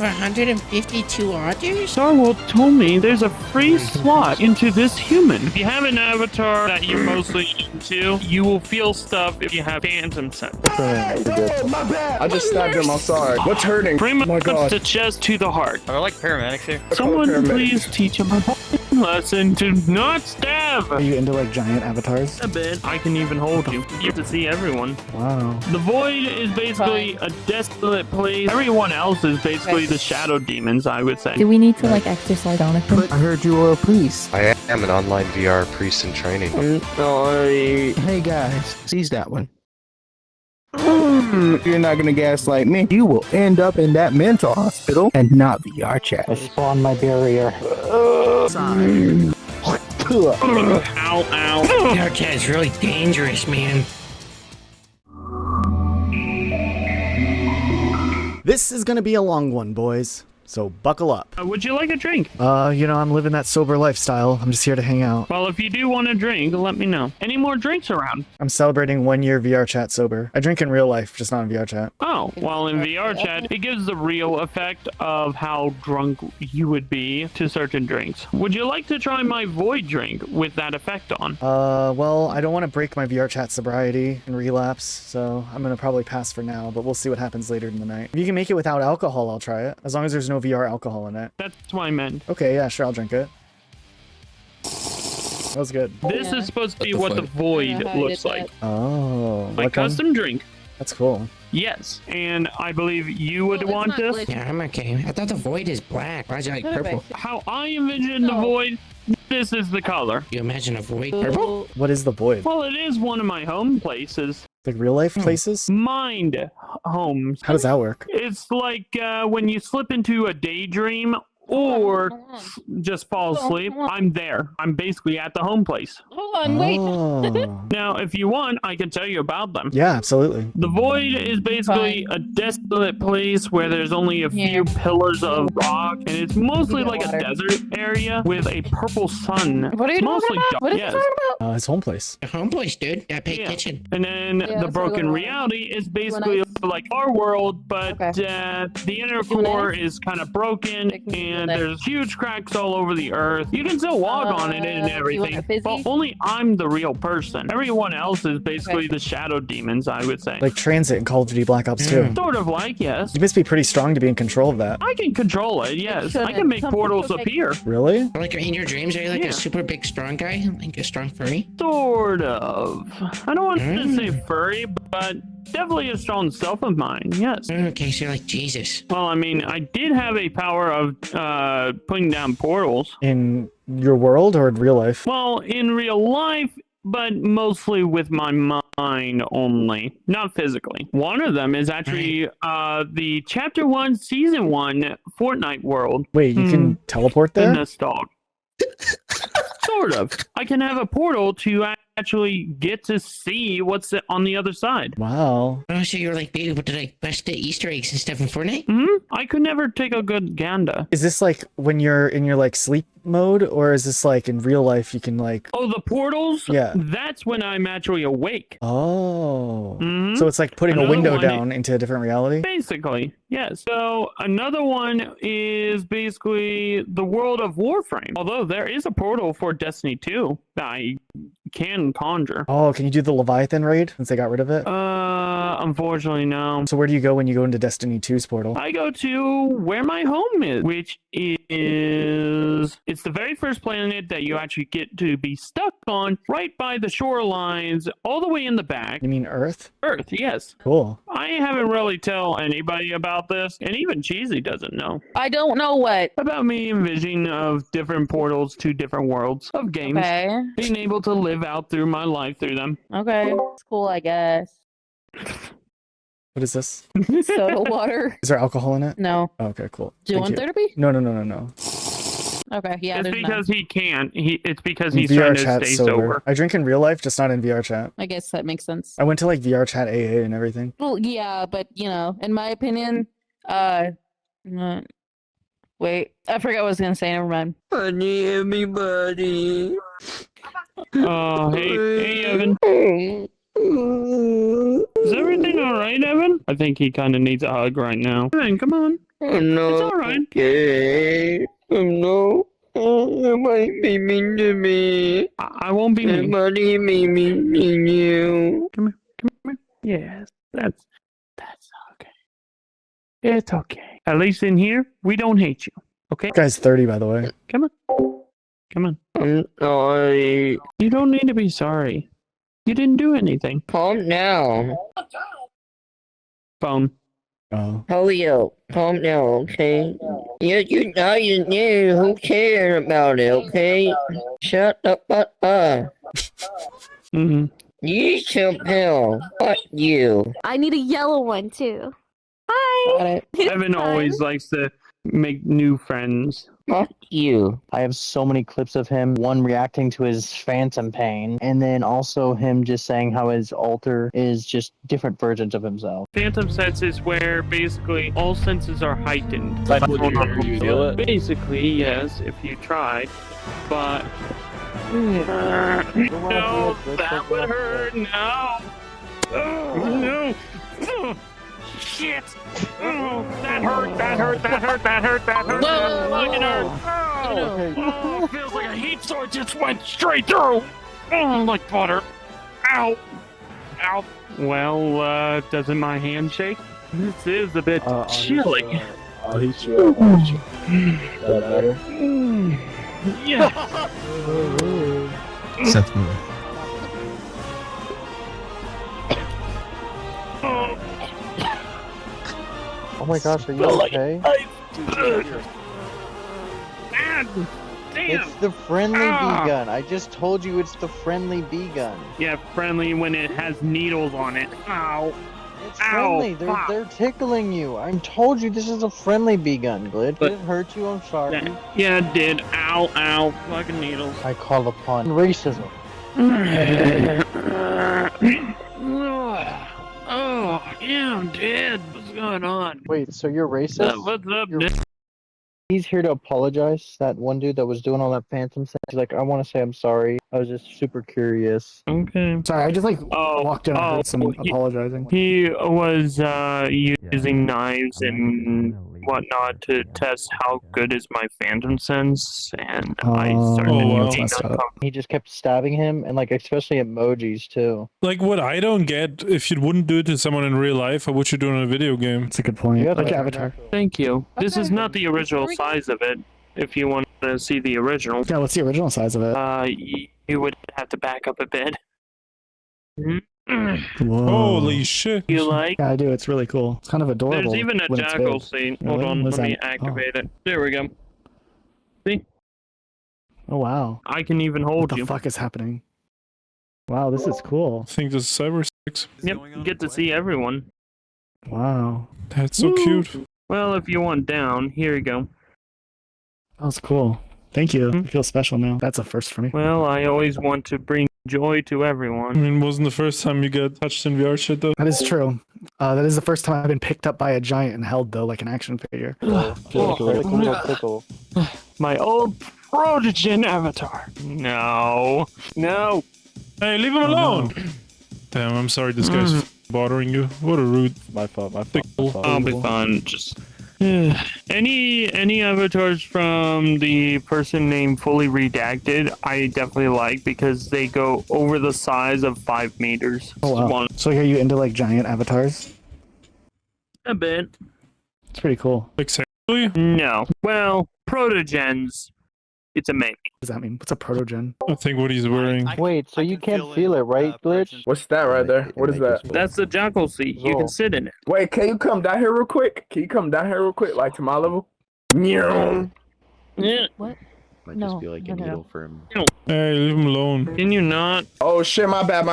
of 152 orders? Starwolf told me there's a free slot into this human. If you have an avatar that you're mostly into, you will feel stuff if you have phantom sense. Oh, my bad. I just stabbed him. I'm sorry. What's hurting? Pretty much Oh my God. the chest to the heart. Are there like paramedics here? Someone paramedics. please teach him a lesson to not stab. Are you into like giant avatars? A bit. I can even hold you. You have to see everyone. Wow. The void is basically a desolate place. Everyone else is basically the shadow demons, I would say. Do we need to like exercise Jonathan? I heard you were a priest. I am an online VR priest in training. Hey guys, seize that one. If you're not gonna gaslight me, you will end up in that mental hospital and not VR chat. I spawned my barrier. Ow, ow. VR chat is really dangerous, man. This is gonna be a long one, boys, so buckle up. Would you like a drink? I'm living that sober lifestyle. I'm just here to hang out. Well, if you do want a drink, let me know. Any more drinks around? I'm celebrating 1 year VR chat sober. I drink in real life, just not in VR chat. Oh, well, in VR chat, it gives the real effect of how drunk you would be to certain drinks. Would you like to try my void drink with that effect on? Well, I don't want to break my VR chat sobriety and relapse, so I'm gonna probably pass for now, but we'll see what happens later in the night. If you can make it without alcohol, I'll try it, as long as there's no VR alcohol in it. That's what I meant. Okay, yeah, sure, I'll drink it. That was good. This is supposed to be what the void looks like. Oh, My what kind? custom drink. That's cool. Yes, and I believe you would want this. Yeah, I'm okay. I thought the void is black. Why is it like purple? How I envision the void, this is the color. You imagine a void purple? What is the void? Well, it is one of my home places. Like real life places? Mind homes. How does that work? It's like when you slip into a daydream or just fall asleep, I'm there. I'm basically at the home place. Hold on, wait. Oh. Now, if you want, I can tell you about them. Yeah, absolutely. The void is basically a desolate place where there's only a few pillars of rock, and it's mostly like a desert area with a purple sun. What are you It's talking mostly about? dark. What are you Yes. talking about? His home place. The home place, dude. Gotta pay Yeah. attention. And then Yeah, the that's broken really reality is basically like our world, but the inner core is kind of broken, and there's huge cracks all over the earth. You can still walk on it and everything, but only I'm the real person. Everyone else is basically the shadow demons, I would say. Like Transit in Call of Duty Black Ops 2. Sort of like, yes. You must be pretty strong to be in control of that. I can control it, yes. I can make portals appear. Really? Or like in your dreams, are you like Yeah. a super big strong guy? Like a strong furry? Sort of. I don't want to say furry, but definitely a strong self of mine, yes. Okay, so you're like Jesus. Well, I mean, I did have a power of putting down portals. In your world or in real life? Well, in real life, but mostly with my mind only, not physically. One of them is actually the Chapter 1, Season 1 Fortnite world. Wait, you can teleport there? Goodness, dog. Sort of. I can have a portal to actually get to see what's on the other side. Wow. Oh, so you're like able to like bust the Easter eggs and stuff in Fortnite? I could never take a good gander. Is this like when you're in your like sleep mode, or is this like in real life you can like... Oh, the portals? Yeah. That's when I'm actually awake. Oh. Mhm. So it's like putting a Another window one- down into a different reality? Basically, yes. So another one is basically the world of Warframe. Although there is a portal for Destiny 2 that I can conjure. Oh, can you do the Leviathan raid since they got rid of it? Unfortunately, no. So where do you go when you go into Destiny 2's portal? I go to where my home is, which is... It's the very first planet that you actually get to be stuck on, right by the shorelines, all the way in the back. You mean Earth? Earth, yes. Cool. I haven't really tell anybody about this, and even Cheesy doesn't know. I don't know what. About me envisioning of different portals to different worlds of games. Okay. Being able to live out through my life through them. Okay. It's cool, I guess. What is this? Soda water. Is there alcohol in it? No. Oh, okay, cool. Do you Thank want there to be? No, no, no, no, no. Okay, yeah, It's there's because none. he can't. It's because In he's VR trying to chat stay sober. sober. I drink in real life, just not in VR chat. I guess that makes sense. I went to like VR chat AA and everything. Well, yeah, but you know, in my opinion, wait, I forgot what I was gonna say. Never mind. Honey, everybody. Oh, hey, Evan. Is everything alright, Evan? I think he kind of needs a hug right now. Evan, come on. Oh, no. It's alright. Okay. Oh, no. Somebody be mean to me. I won't be mean. Somebody be mean to you. Come here. Yes, that's okay. It's okay. At least in here, we don't hate you. Okay? That guy's 30, by the way. Come on. I'm sorry. You don't need to be sorry. You didn't do anything. Calm down. Phone. Oh. Julio, calm down, okay? You knew. Who cares about it, okay? Shut up, Mm-hmm. You should tell. Fuck you. I need a yellow one too. Hi. Got it. Evan always likes to make new friends. Fuck you. I have so many clips of him, one reacting to his phantom pain, and then also him just saying how his alter is just different versions of himself. Phantom sense is where basically all senses are heightened. Like, you feel it? Basically, yes, if you tried. But no, that would hurt. No. Oh, no. Oh, shit. Oh, that hurt. That hurt. Whoa. Fucking hurt. Oh, feels like a heat sword just went straight through. Oh, like butter. Ow. Ow. Well, doesn't my hand shake? This is a bit chilly. I'll heat you up. Is that better? Yeah. Seth moving. Oh my gosh, are you okay? Man, damn. It's the friendly Ah. bee gun. I just told you it's the friendly bee gun. Yeah, friendly when it has needles on it. Ow. It's Ow, friendly. fuck. They're tickling you. I told you this is a friendly bee gun, Glitch. But- Did it hurt you? I'm sorry. Yeah, it did. Ow, ow. Fucking needles. I call upon racism. Oh, yeah, I'm dead. What's going on? Wait, so you're racist? What's up, You're- dude? He's here to apologize. That one dude that was doing all that phantom stuff. He's like, I want to say I'm sorry. I was just super curious. Okay. Sorry, I just Oh, walked in and heard someone apologizing. He was using knives and whatnot to test how good is my phantom sense, and I started wow. getting That's messed up. uncomfortable. He just kept stabbing him, and like especially emojis too. Like, what I don't get, if you wouldn't do it to someone in real life, why would you do it in a video game? That's a good point. Yeah, Like that's- Avatar. Thank you. This is Okay. not the original size of it. If you want to see the original, Yeah, what's the original size of it? you would have to back up a bit. Whoa. Holy shit. You like? Yeah, I do. It's really cool. It's kind of adorable. There's even a when it's jackal big. scene. Hold Really? on, What's let me that? activate it. There we go. Oh wow. I can even What hold the you. fuck is happening? Wow, this is cool. I think this is Cyber 6. Yep, you get to see everyone. Wow. That's so cute. Well, if you want down, here you go. That was cool. Thank you. Hmm? I feel special now. That's a first for me. Well, I always want to bring joy to I everyone. mean, wasn't the first time you got touched in VR shit though? That is true. That is the first time I've been picked up by a giant and held though, like an action figure. Tickle. My old Protogen avatar. No. No. Hey, leave him alone! Damn, I'm sorry this guy's bothering you. What a rude. My fault. I'll be fine. Just any avatars from the person named Fully Redacted, I definitely like because they go over the size of 5 meters. Oh wow. One, So are you into like giant avatars? a bit. It's pretty cool. Like, sexually? No. Well, protogens. It's a maybe. What does that mean? What's a protogen? I think what he's wearing. Wait, so you can't feel it, right, Glitch? What's that right there? What is that? That's the jackal seat. You can sit in it. Wait, can you come down here real quick? Like to my level? Yeah. Yeah. What? Might No, just be like a no, no. needle for him. Hey, leave him alone. Can you not? Oh shit, my bad.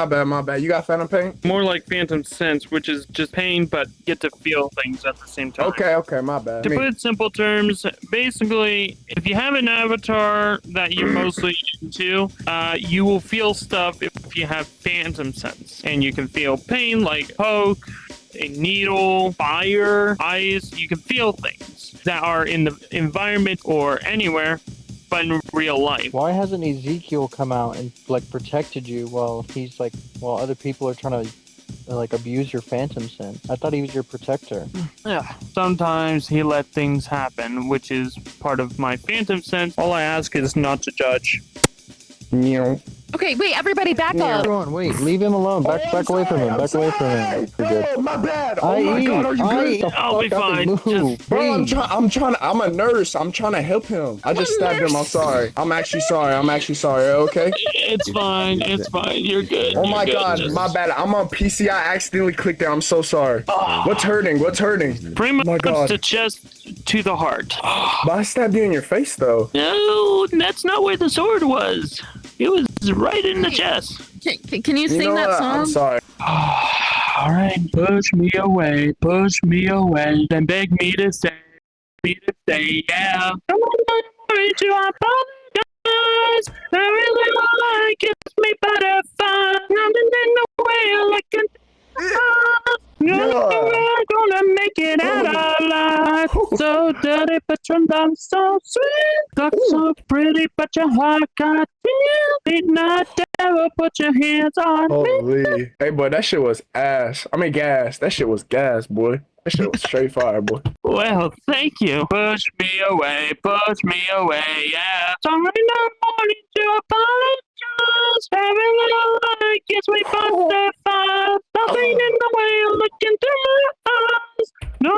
You got phantom pain? More like Phantom Sense, which is just pain, but get to feel things at the same time. Okay, my bad. To put it in simple terms, basically, if you have an avatar that you're mostly into, you will feel stuff if you have Phantom Sense. And you can feel pain like poke, a needle, fire, ice. You can feel things that are in the environment or anywhere. But in real life. Why hasn't Ezekiel come out and like protected you while other people are trying to like abuse your phantom sense? I thought he was your protector. Yeah. Sometimes he let things happen, which is part of my phantom sense. All I ask is not to judge. Okay, wait, everybody back up. Everyone, wait, leave him alone. Back away from him. Back away from him. You're good. Oh, my bad. Oh my God, are you good? I'll be fine. Bro, I'm a nurse. I'm trying to help him. I just stabbed him. I'm sorry. I'm actually sorry. Okay? It's fine. You're good. Oh my You're God, good. my bad. I'm on PC. I accidentally clicked there. I'm so sorry. What's hurting? Pretty much my God. the chest to the heart. But I stabbed you in your face, though. No, that's not where the sword was. It was right in the chest. Can you sing that song? I'm sorry. All right, push me away, then beg me to stay, yeah. I'm sorry to apologize. I really like it, me better fun. I'm in the way like a we're gonna make it out alive. So dirty, but your love so sweet. Look so pretty, but your heart got deep. Did not ever put your hands on me. Holy. Hey, boy, that shit was ass. I mean, gas. That shit was gas, boy. That shit was straight fire, boy. Well, thank you. Push me away, yeah. Sorry, no morning to apologize. Every little lie gets me busted. Nothing in the way of looking through my eyes. No,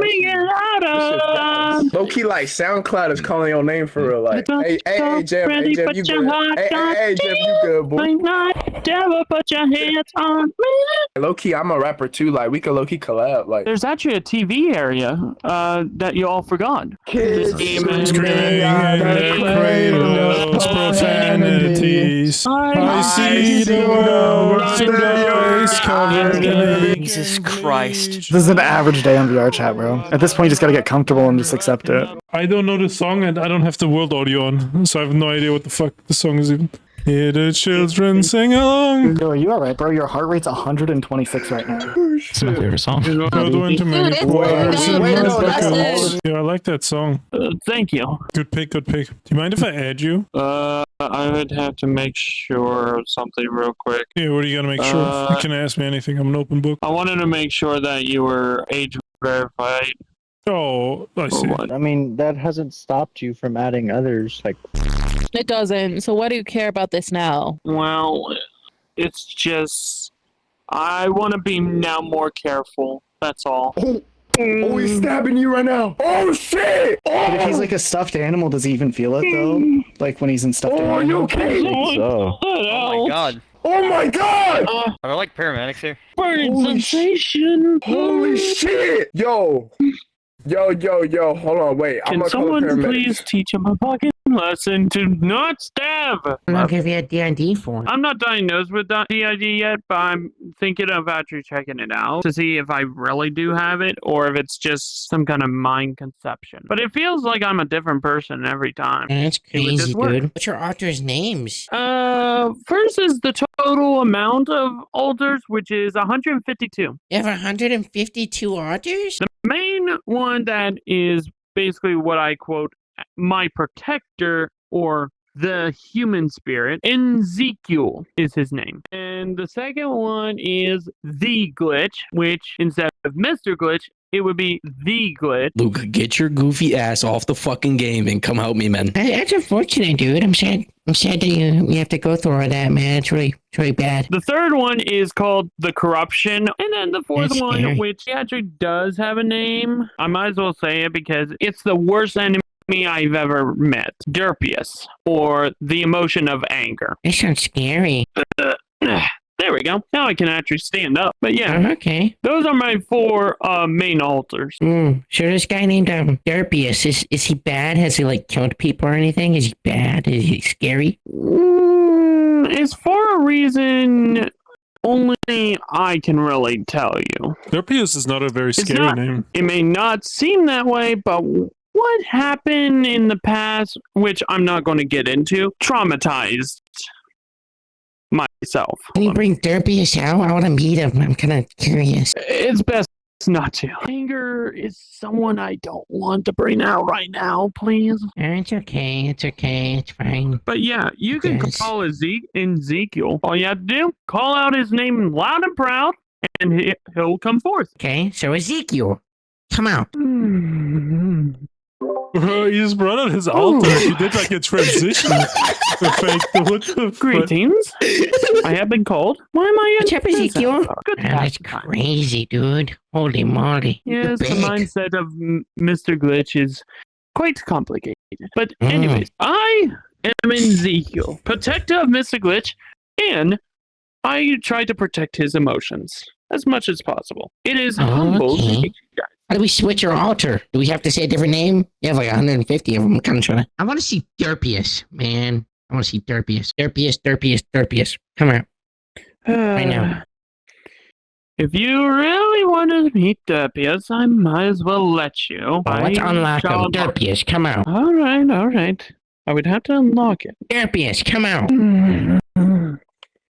make it louder. Low key, like SoundCloud is calling your name for real. Like, hey, Jeff, you good? Hey, Jeff, you good, boy? Might not ever put your hands on me. Low key, I'm a rapper too. Like, we could low key collab. Like, there's actually a TV area that you all forgot. Kids Screaming cradles, profanities. I see the world today is covered in Jesus Christ. This is an average day on VR chat, bro. At this point, you just gotta get comfortable and just accept it. I don't know the song and I don't have the world audio on, so I have no idea what the fuck the song is even. Hear the children sing along. Yo, are you alright, bro? Your heart rate's 126 right now. It's my favorite song. Not one too many quarters in my buckles. Yeah, I like that song. Thank you. Good pick. Do you mind if I add you? I would have to make sure of something real quick. Yeah, what are you gonna make sure? You can ask me anything. I'm an open book. I wanted to make sure that you were age verified. Oh, I see. I mean, that hasn't stopped you from adding others. Like, It doesn't. So why do you care about this now? Well, it's just I want to be now more careful. That's all. Oh, he's stabbing you right now. Oh, shit. But if he's like a stuffed animal, does he even feel it, though? Like when he's in stuffed animal? Are you okay? so. Oh my God. Oh my God! Are there like paramedics here? Burning sensation. Holy shit! Yo, hold on, wait. I'm Can gonna call the someone paramedics. please teach him a fucking lesson to not stab? I'm not gonna be a D&D form. I'm not diagnosed with DID yet, but I'm thinking of actually checking it out to see if I really do have it or if it's just some kind of mind conception. But it feels like I'm a different person every time. That's It would crazy, just work. dude. What's your author's names? First is the total amount of alters, which is 152. You have 152 authors? The main one that is basically what I quote my protector or the human spirit. Ezekiel is his name. And the second one is the glitch, which instead of Mr. Glitch, it would be the glitch. Luca, get your goofy ass off the fucking game and come help me, man. That's unfortunate, dude. I'm sad that you have to go through all that, man. It's really bad. The third one is called the corruption. And then the fourth That's one, scary. which actually does have a name. I might as well say it because it's the worst enemy I've ever met. Derpius, or the emotion of anger. That sounds scary. There we go. Now I can actually stand up. But yeah, Okay. those are my four main altars. So this guy named Derpius, is he bad? Has he like killed people or anything? Is he bad? Is he scary? It's for a reason only I can really tell you. Derpius is not a very scary not. name. It may not seem that way, but what happened in the past, which I'm not going to get into, traumatized myself. Can you bring Derpius out? I want to meet him. I'm kind of curious. It's best not to. Anger is someone I don't want to bring out right now, please. It's okay. It's okay. It's fine. But yeah, you can Yes. call Ezekiel. All you have to do, call out his name loud and proud, and he'll come forth. Okay, so Ezekiel, come out. Bro, he just brought out his altar. He did like a transition effect. What the fuck? Greetings. I have been called. Why am I in What's up, Ezekiel? Good to Man, have that's you back. crazy, dude. Holy moly. You're Yes, the big. mindset of Mr. Glitch is quite complicated. But Mm. anyways, I am Ezekiel, protector of Mr. Glitch, and I try to protect his emotions as much as possible. It is humble to Okay. you guys. How do we switch our altar? Do we have to say a different name? You have like 150 of them. I'm kind of trying to. I want to see Derpius, man. I want to see Derpius. Derpius. Come here. Right now. If you really want to meet Derpius, I might as well let you. Oh, let's unlock him. Derpius, come out. All right. I would have to unlock it. Derpius, come out.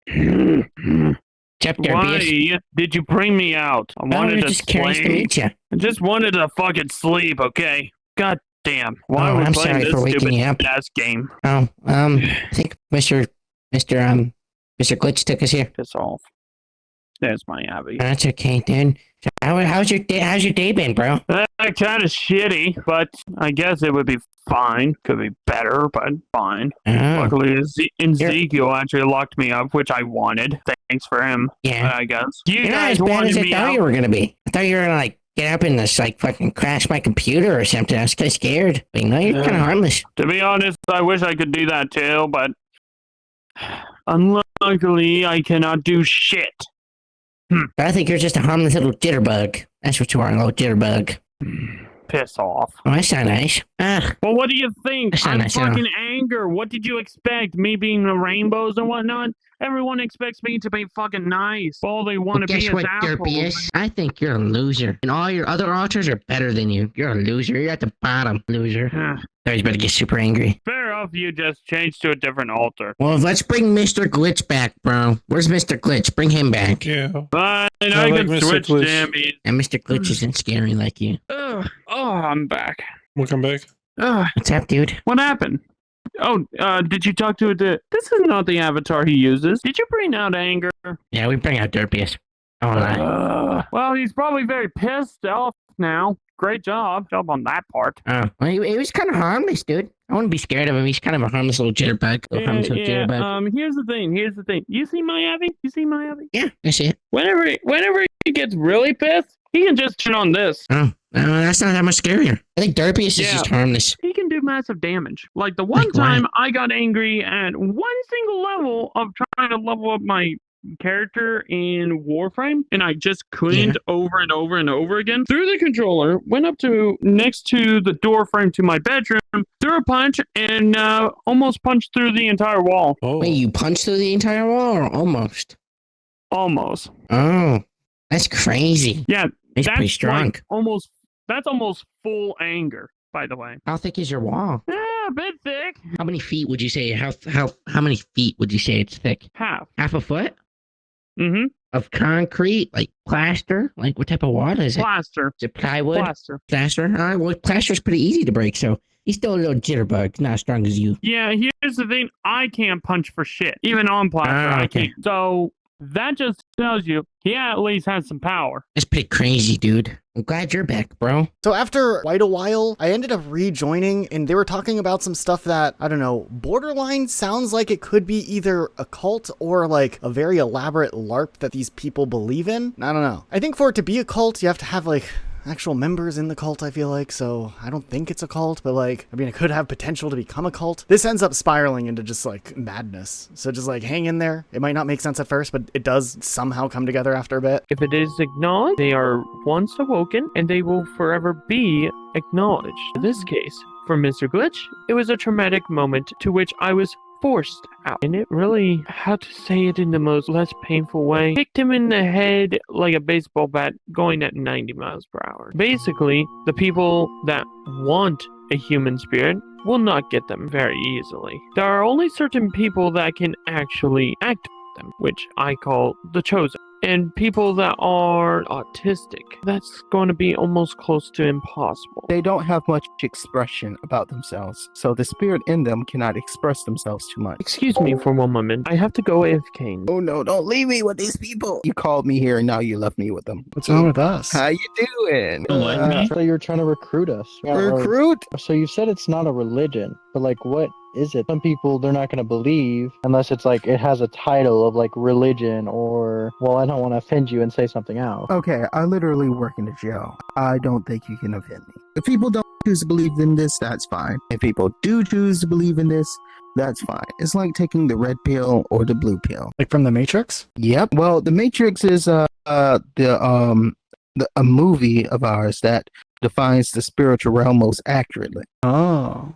What's up, Derpius? Why did you bring me out? I wanted we're to just curious to play. meet you. I just wanted to fucking sleep, okay? God damn. Why Oh, are we I'm playing sorry this for waking stupid you up. ass game? Oh, I think Mr. Glitch took us here. Piss off. There's my Abby. That's okay, dude. So how's your day been, bro? Kind of shitty, but I guess it would be fine. Could be better, but fine. Oh, Luckily, Ezekiel actually locked me up, which I wanted. Thanks for him, yeah. I guess. You You're not guys as bad wanted as I me thought out. you were gonna be. I thought you were gonna like get up and just like fucking crash my computer or something. I was kind of scared. But no, you're kind of harmless. To be honest, I wish I could do that too, but unluckily, I cannot do shit. But I think you're just a harmless little jitterbug. That's what you are, a little jitterbug. Piss off. Oh, that's not nice. Ah, Well, what do you think? That's not I'm nice at all. fucking anger. What did you expect? Me being the rainbows and whatnot? Everyone expects me to be fucking nice. All they want well, to be guess is what, assholes. Derpius? I think you're a loser. And all your other altars are better than you. You're a loser. You're at the bottom, loser. So he's about to get super angry. Fair enough, you just changed to a different altar. Well, let's bring Mr. Glitch back, bro. Where's Mr. Glitch? Bring him back. Yeah. Fine, I I like can Mr. switch Glitch. to him. And Mr. Glitch isn't scary like you. Oh, I'm back. Welcome back. What's up, dude? What happened? Oh, did you talk to the... This is not the avatar he uses. Did you bring out anger? Yeah, we bring out Derpius. Oh, lie. Well, he's probably very pissed off now. Great job. Job on that part. Oh, well, he was kind of harmless, dude. I wouldn't be scared of him. He's kind of a harmless little jitterbug. Little harmless little jitterbug. Here's the thing. You see my Abby? Yeah, I see it. Whenever he gets really pissed, he can just turn on this. Oh, that's not that much scarier. I think Derpius is Yeah. just harmless. He can do massive damage. Like the one Like what? time I got angry at one single level of trying to level up my character in Warframe, and I just couldn't over and over and over again. Threw the controller, went up to next to the door frame to my bedroom, threw a punch, and almost punched through the entire wall. Oh. Wait, you punched through the entire wall or almost? Almost. Oh, that's crazy. Yeah, He's pretty that's strong. like that's almost full anger, by the way. How thick is your wall? Yeah, a bit thick. How many feet would you say? How many feet would you say it's thick? Half. Half a foot Mm-hmm. of concrete, like plaster. Like what type of wall is it? Plaster. Is it plywood? Plaster. Plaster. All right. Well, plaster's pretty easy to break, so he's still a little jitterbug. Not as strong as you. Yeah, here's the thing. I can't punch for shit. Even on plaster, I okay. can't. So that just tells you he at least has some power. That's pretty crazy, dude. I'm glad you're back, bro. So after quite a while, I ended up rejoining, and they were talking about some stuff that, I don't know, borderline sounds like it could be either a cult or like a very elaborate LARP that these people believe in. I don't know. I think for it to be a cult, you have to have like actual members in the cult, I feel like, so I don't think it's a cult, but like, I mean, it could have potential to become a cult. This ends up spiraling into just like madness. So just like hang in there. It might not make sense at first, but it does somehow come together after a bit. If it is acknowledged, they are once awoken and they will forever be acknowledged. In this case, for Mr. Glitch, it was a traumatic moment to which I was forced out. And it really, how to say it in the most less painful way, kicked him in the head like a baseball bat going at 90 miles per hour. Basically, the people that want a human spirit will not get them very easily. There are only certain people that can actually act them, which I call the chosen. and people that are autistic. That's going to be almost close to impossible. They don't have much expression about themselves, so the spirit in them cannot express themselves too much. Excuse me for one moment. I have to go AFK. Oh no, don't leave me with these people. You called me here and now you left me with them. What's wrong with us? How you doing? So you're trying to recruit us. Recruit? So you said it's not a religion, but like what is it? Some people, they're not going to believe unless it's like it has a title of like religion or, well, I don't want to offend you and say something else. Okay, I literally work in a jail. I don't think you can offend me. If people don't choose to believe in this, that's fine. If people do choose to believe in this, that's fine. It's like taking the red pill or the blue pill. Like from The Matrix? Yep. Well, The Matrix is a movie of ours that defines the spiritual realm most accurately. Oh.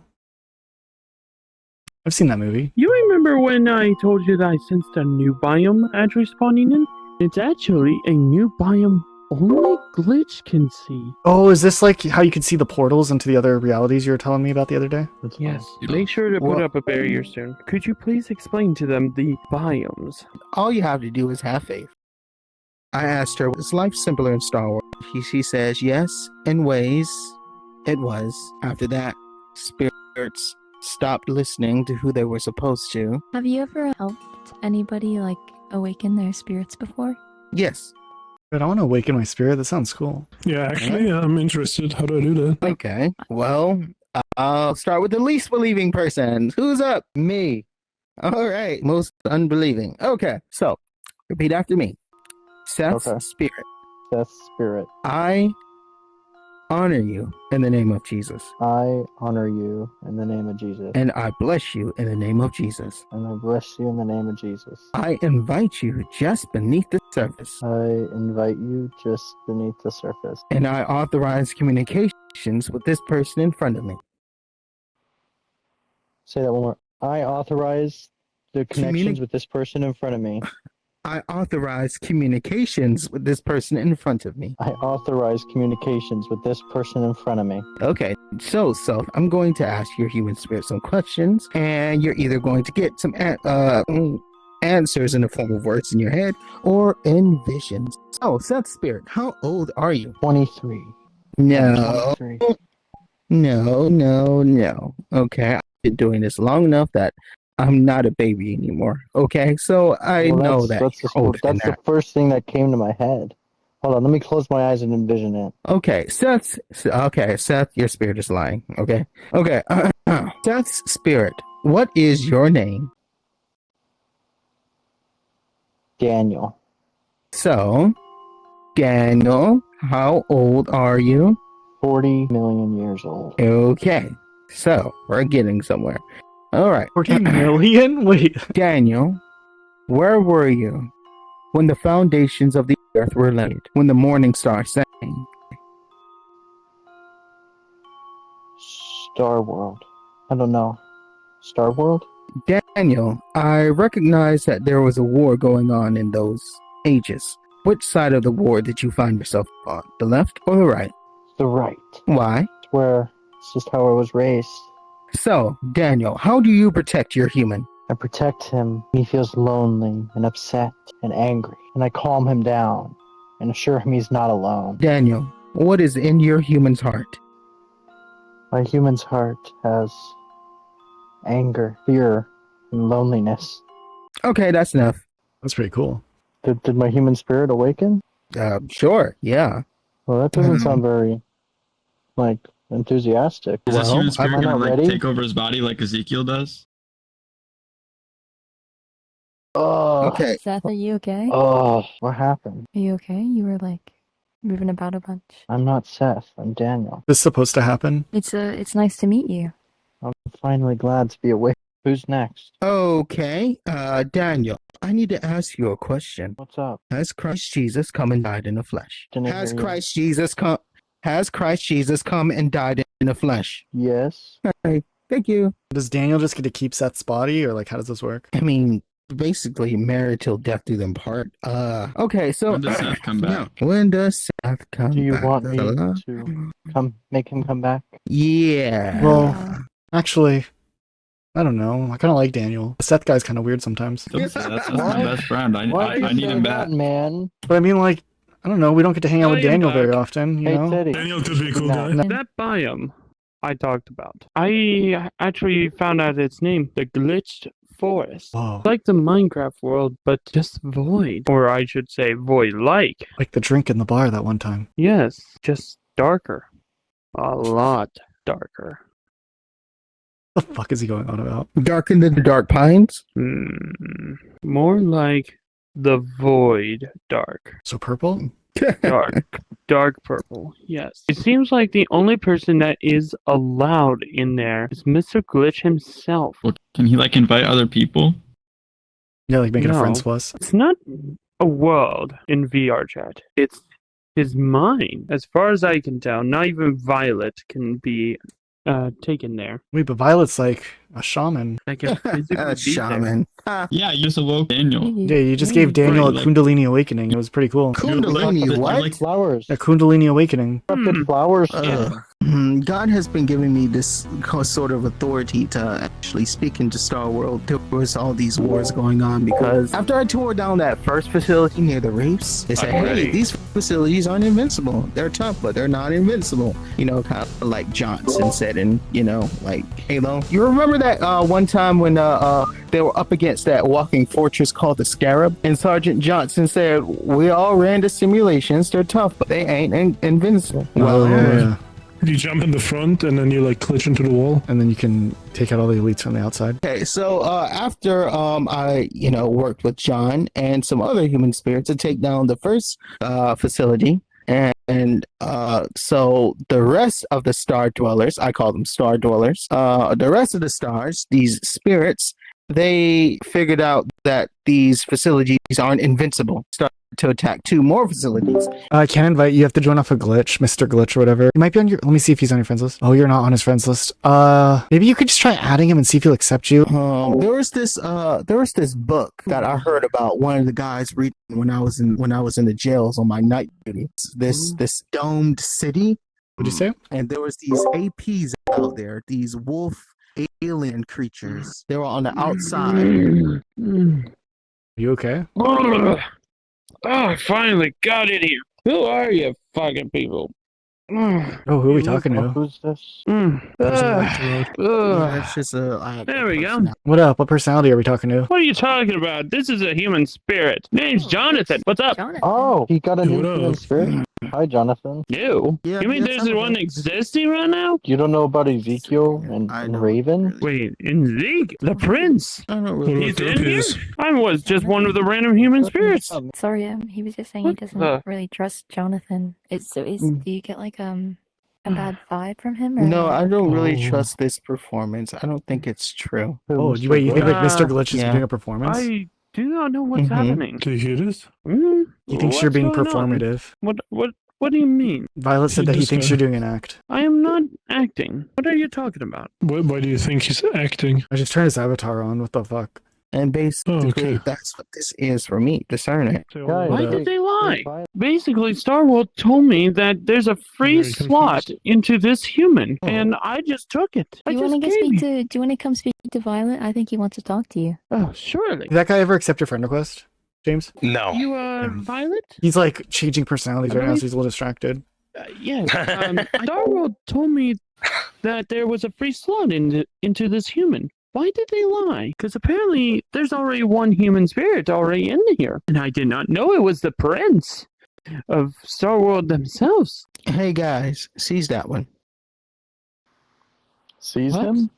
I've seen that movie. You remember when I told you that I sensed a new biome as respawning in? It's actually a new biome only Glitch can see. Oh, is this like how you can see the portals into the other realities you were telling me about the other day? Yes. Make sure to put up a barrier soon. Could you please explain to them the biomes? All you have to do is have faith. I asked her, is life simpler in Star Wars? She says yes, in ways it was. After that, spirits stopped listening to who they were supposed to. Have you ever helped anybody like awaken their spirits before? Yes. But I want to awaken my spirit. That sounds cool. Yeah, actually, I'm interested. How do I do that? Okay. Well, I'll start with the least believing person. Who's up? Me. All right. Most unbelieving. Okay. So, repeat after me. Seth's spirit. Seth's spirit. I honor you in the name of Jesus. I honor you in the name of Jesus. And I bless you in the name of Jesus. And I bless you in the name of Jesus. I invite you just beneath the surface. I invite you just beneath the surface. And I authorize communications with this person in front of me. Say that one more. I authorize the connections with this person in front of me. I authorize communications with this person in front of me. I authorize communications with this person in front of me. Okay, so I'm going to ask your human spirit some questions, and you're either going to get some answers in the form of words in your head or in visions. So, Seth's spirit, how old are you? 23. No. 23. No. Okay, I've been doing this long enough that I'm not a baby anymore. Okay, so I know that. That's the first thing that came to my head. Hold on, let me close my eyes and envision it. Okay, Seth, your spirit is lying. Okay. Seth's spirit, what is your name? Daniel. So, Daniel, how old are you? 40 million years old. Okay, so we're getting somewhere. All right. 40 million? Wait. Daniel, where were you when the foundations of the earth were laid, when the morning star sang? Star World. I don't know. Star World? Daniel, I recognize that there was a war going on in those ages. Which side of the war did you find yourself on? The left or the right? The right. Why? It's just how I was raised. So, Daniel, how do you protect your human? I protect him when he feels lonely and upset and angry. And I calm him down and assure him he's not alone. Daniel, what is in your human's heart? My human's heart has anger, fear, and loneliness. Okay, that's enough. That's pretty cool. Did my human spirit awaken? Sure, yeah. Well, that doesn't sound very, enthusiastic. Is this human spirit am I gonna not ready? take over his body like Ezekiel does? Oh. Okay. Seth, are you okay? Oh, what happened? Are you okay? You were moving about a bunch. I'm not Seth. I'm Daniel. This is supposed to happen? It's nice to meet you. I'm finally glad to be awake. Who's next? Okay, Daniel, I need to ask you a question. What's up? Has Christ Jesus come and died in the flesh? Has Christ Jesus come and died in the flesh? Yes. Okay, thank you. Does Daniel just get to keep Seth's body, or how does this work? I mean, basically married till death do them part. Okay, so When does Seth come back? When does Seth come back? Do you want me to make him come back? Yeah. Well, actually, I don't know. I kind of like Daniel. The Seth guy's kind of weird sometimes. That's my best friend. I need him back. Man. But I mean, like, I don't know. We don't get to hang out with Daniel very often, you know? Daniel could be a cool guy. That biome I talked about. I actually found out its name, the Glitched Forest. Whoa. Like the Minecraft world, but just void. Or I should say void-like. Like the drink in the bar that one time. Yes, just darker. A lot darker. What the fuck is he going on about? Darker than the Dark Pines? More like the void dark. So purple? Dark purple, yes. It seems like the only person that is allowed in there is Mr. Glitch himself. Well, can he like invite other people? Yeah, like making a friends plus. It's not a world in VR chat. It's his mind. As far as I can tell, not even Violet can be taken there. Wait, but Violet's like a shaman. Like a physical shaman. Yeah, you just awoke Daniel. Yeah, you just gave Daniel a Kundalini awakening. It was pretty cool. Kundalini, what? Like flowers. A Kundalini awakening. Flowers. God has been giving me this sort of authority to actually speak into Star World. There was all these wars going on because after I tore down that first facility near the reefs, they said, hey, these facilities aren't invincible. They're tough, but they're not invincible. You know, kind of like Johnson said in, you know, like Halo. You remember that one time when they were up against that walking fortress called the Scarab? And Sergeant Johnson said, we all ran the simulations. They're tough, but they ain't invincible. Well, yeah. You jump in the front and then you like glitch into the wall. And then you can take out all the elites from the outside. Okay, so after I, you know, worked with John and some other human spirits to take down the first facility, and so the rest of the star dwellers, I call them star dwellers, the rest of the stars, these spirits, they figured out that these facilities aren't invincible. Started to attack 2 more facilities. I can't invite you. You have to join off a glitch, Mr. Glitch or whatever. He might be on your. Let me see if he's on your friends list. Oh, you're not on his friends list. Maybe you could just try adding him and see if he'll accept you. There was this book that I heard about one of the guys reading when I was in the jails on my night duty. This domed city. What'd you say? And there was these APs out there. These wolf alien creatures. They were on the outside. You okay? Oh, I finally got it here. Who are you fucking people? Oh, who are we talking to? Who's this? That's just There we go. What up? What personality are we talking to? What are you talking about? This is a human spirit. Name's Jonathan. What's up? Oh, he got a new human spirit. Hi, Jonathan. You? Yeah, You mean yeah, there's one existing right now? You don't know about Ezekiel and Raven? Wait, Zeke, the prince. I don't really. He's in here? I was just one of the random human spirits. Sorry, he was just saying he doesn't really trust Jonathan. Do you get like a bad vibe from him? Or No, I don't really trust this performance. I don't think it's true. Oh, you think like Mr. Glitch is doing a performance? I do not know what's happening. Do you hear this? He thinks you're being performative. What do you mean? Violet said that he thinks you're doing an act. I am not acting. What are you talking about? Why do you think he's acting? I just turned his avatar on. What the fuck? And basically, that's what this is for me. Discern it. Why did they lie? Basically, Star World told me that there's a free slot into this human, and I just took it. Do you want to come speak to Violet? I think he wants to talk to you. Oh, surely. Did that guy ever accept your friend request, James? No. You, Violet? He's like changing personalities right now, so he's a little distracted. Yes. Star World told me that there was a free slot into this human. Why did they lie? Because apparently there's already one human spirit already in here. And I did not know it was the prince of Star World themselves. Hey guys, seize that one. Seize him?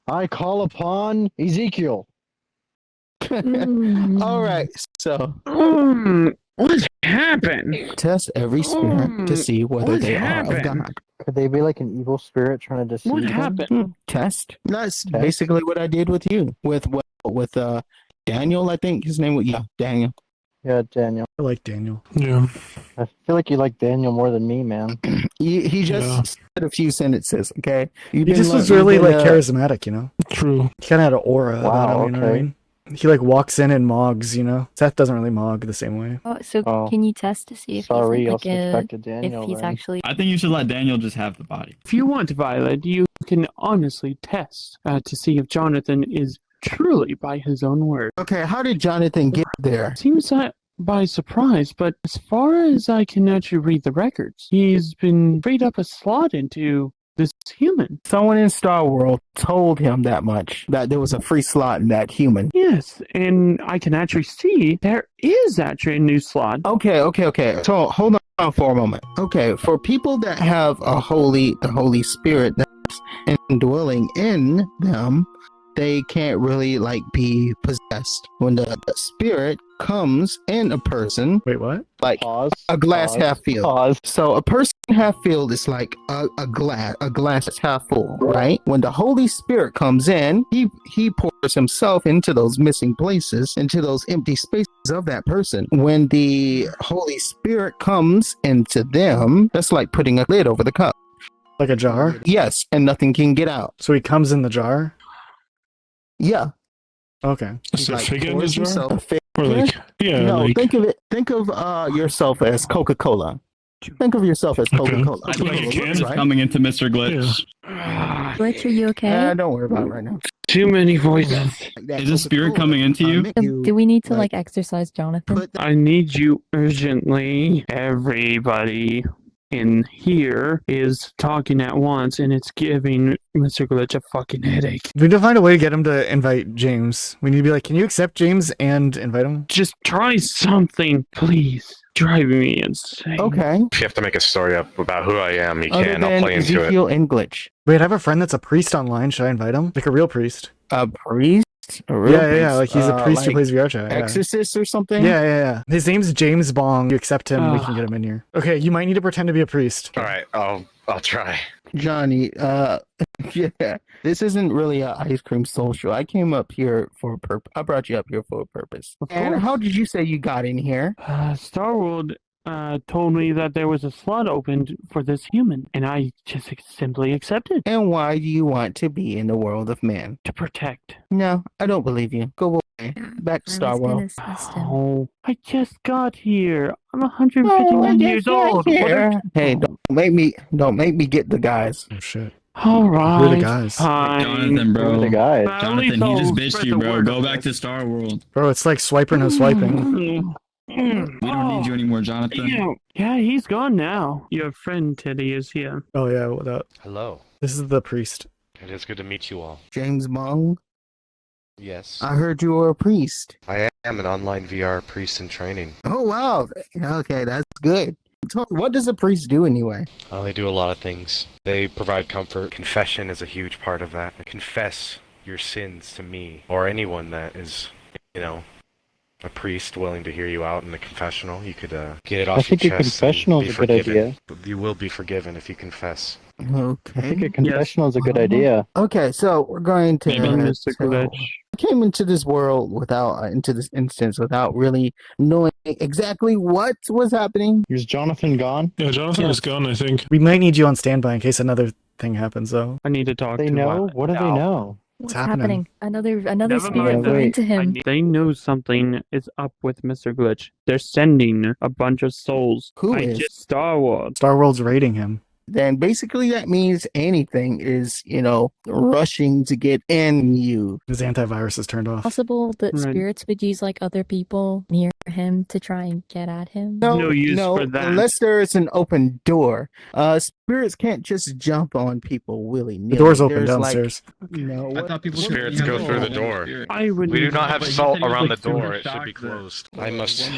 I call upon Ezekiel. All right, so what happened? Test every spirit to see whether they are of God. Could they be like an evil spirit trying to deceive What him? happened? Test. That's basically what I did with you. With Daniel, I think his name was Daniel. Yeah, Daniel. I like Daniel. Yeah. I feel like you like Daniel more than me, man. He just said a few sentences, okay? He just was really like charismatic, you know? True. He kind of had an aura about him, you know what I mean? He like walks in and mogs, you know? Seth doesn't really mog the same way. Oh, so can you test to see if Sorry, he's I'll like, switch back to Daniel if he's then. actually I think you should let Daniel just have the body. If you want, Violet, you can honestly test to see if Jonathan is truly by his own word. Okay, how did Jonathan get there? Seems that by surprise, but as far as I can actually read the records, he's been freed up a slot into this human. Someone in Star World told him that much, that there was a free slot in that human. Yes, and I can actually see there is actually a new slot. Okay. So hold on for a moment. Okay, for people that have the Holy Spirit that's indwelling in them, they can't really like be possessed. When the spirit comes in a person, Wait, what? like a glass half filled. So a person half filled is like a glass that's half full, right? When the Holy Spirit comes in, he pours himself into those missing places, into those empty spaces of that person. When the Holy Spirit comes into them, that's like putting a lid over the cup. Like a jar? Yes, and nothing can get out. So he comes in the jar? Yeah. Okay. Is there a figure in the pours jar? himself a figure. Or like, yeah, No, like, think of yourself as Coca-Cola. Think of yourself as Coca-Cola. I think Like a it's can? coming into Mr. Glitch. Glitch, are you okay? Don't worry about it right now. Too many voices. Is a spirit coming into you? Do we need to like exercise Jonathan? I need you urgently. Everybody in here is talking at once, and it's giving Mr. Glitch a fucking headache. We need to find a way to get him to invite James. We need to be like, can you accept James and invite him? Just try something, please. Driving me insane. Okay. If you have to make a story up about who I am, you Other can. I'll than play into it. Ezekiel and Glitch. Wait, I have a friend that's a priest online. Should I invite him? Like a real priest. A priest? A real Yeah. priest? Like he's a priest who like plays VR chat. Yeah. Exorcist or something? Yeah. His name's James Bong. You accept him, we can get him in here. Okay, you might need to pretend to be a priest. All right, I'll try. Johnny, yeah, this isn't really an ice cream social. I came up here for a purpose. I brought you up here for a purpose. And how did you say you got in here? Star World told me that there was a slot opened for this human, and I just simply accepted. And why do you want to be in the world of man? To protect. No, I don't believe you. Go away. Back to Star World. Oh, I just got here. I'm 151 years old. Hey, don't make me get the guys. Oh shit. All right. Who are the guys? Fine. Jonathan, bro. Who are the guys? Jonathan, he just bitched you, bro. Go back to Star World. Bro, it's like swiping no swiping. We don't need you anymore, Jonathan. Yeah, he's gone now. Your friend Teddy is here. Oh yeah, what up? Hello. This is the priest. It is good to meet you all. James Bong, Yes. I heard you were a priest. I am an online VR priest in training. Oh wow. Okay, that's good. What does a priest do anyway? They do a lot of things. They provide comfort. Confession is a huge part of that. Confess your sins to me or anyone that is, a priest willing to hear you out in the confessional. You could get it off your chest. I think a confessional is a good idea. You will be forgiven if you confess. Okay. I think a confessional is a good idea. Okay, so we're going to. Maybe Mr. Glitch. I came into this world into this instance without really knowing exactly what was happening. Is Jonathan gone? Yeah, Jonathan is gone, I think. We might need you on standby in case another thing happens though. I need to talk They to know? Violet What do they now. know? What's happening? Another Never spirit mind got that. into him. They know something is up with Mr. Glitch. They're sending a bunch of souls. Who is? Just Star Wars. Star World's raiding him. Then basically that means anything is, rushing to get in you. His antivirus is turned off. Possible that Right. spirits would use like other people near him to try and get at him. No use for that. Unless there is an open door. Spirits can't just jump on people willy-nilly. The door's open There's, downstairs. I thought people Spirits go through the door. I would We do not have But you salt said it was around the like through door. the It should be doctor. closed. I must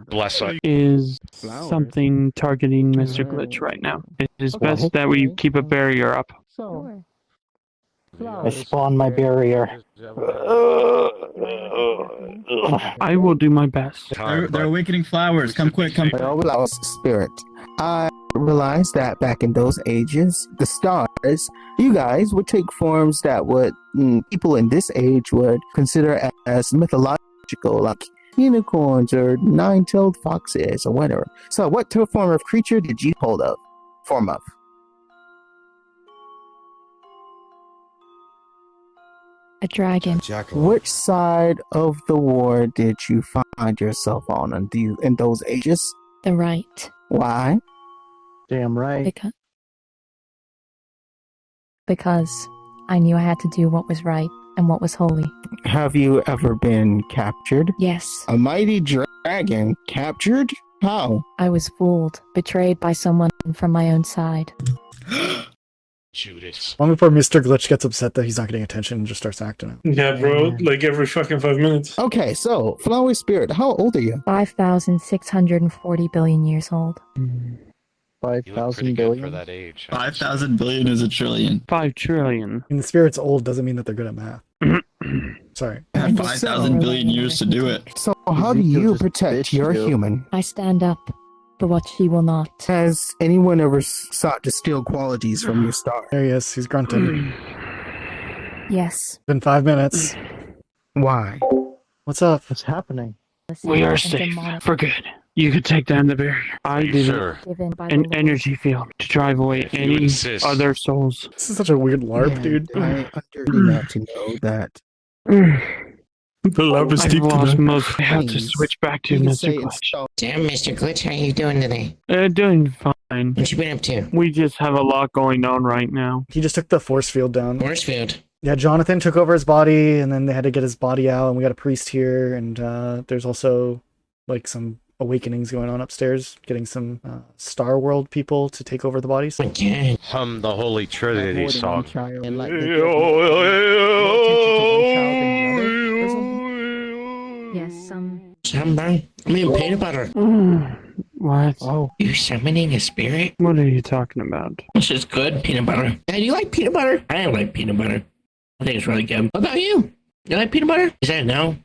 bless it. is Flowers. something targeting Mr. Glitch right now. It is best What? that we keep a barrier up. So, I spawned my barrier. I will do my best. They're awakening flowers. Come quick, come quick. well, I was spirit. I realized that back in those ages, the stars, you guys would take forms that would people in this age would consider as mythological, like unicorns or nine-tailed foxes or whatever. So, what form of creature did you form of? A dragon. Which side of the war did you find yourself on in those ages? The right. Why? Damn right. Because I knew I had to do what was right and what was holy. Have you ever been captured? Yes. A mighty dragon captured? How? I was fooled, betrayed by someone from my own side. Judas. Long before Mr. Glitch gets upset that he's not getting attention and just starts acting out. Yeah, bro. Like every fucking 5 minutes. Okay, so, Flower Spirit, how old are you? 5,640 billion years old. 5,000 For billion. that age. 5,000 billion is a trillion. 5 trillion. And the spirit's old doesn't mean that they're good at math. Sorry. I had 5,000 billion years to do it. So, how do you protect your human? I stand up for what she will not. Has anyone ever sought to steal qualities from your star? There he is. He's grunting. Yes. Been 5 minutes. Why? What's up? What's happening? We are safe for good. You could take down the barrier. I did an energy field to drive away any other souls. This is such a weird LARP, dude. I understand to know that. The love is deep. I've lost most. I have to switch back to Mr. Glitch. Damn, Mr. Glitch, how you doing today? Doing fine. What you been up to? We just have a lot going on right now. He just took the force field down. Force field? Yeah, Jonathan took over his body, and then they had to get his body out, and we got a priest here, and there's also, like, some awakenings going on upstairs, getting some Star World people to take over the bodies. Okay. Hum the Holy Trinity song. Yes, Somebody? I mean, peanut butter. What? Oh. You summoning a spirit? What are you talking about? This is good, peanut butter. Yeah, do you like peanut butter? I like peanut butter. I think it's really good. What about you? You like peanut butter? Is that a no?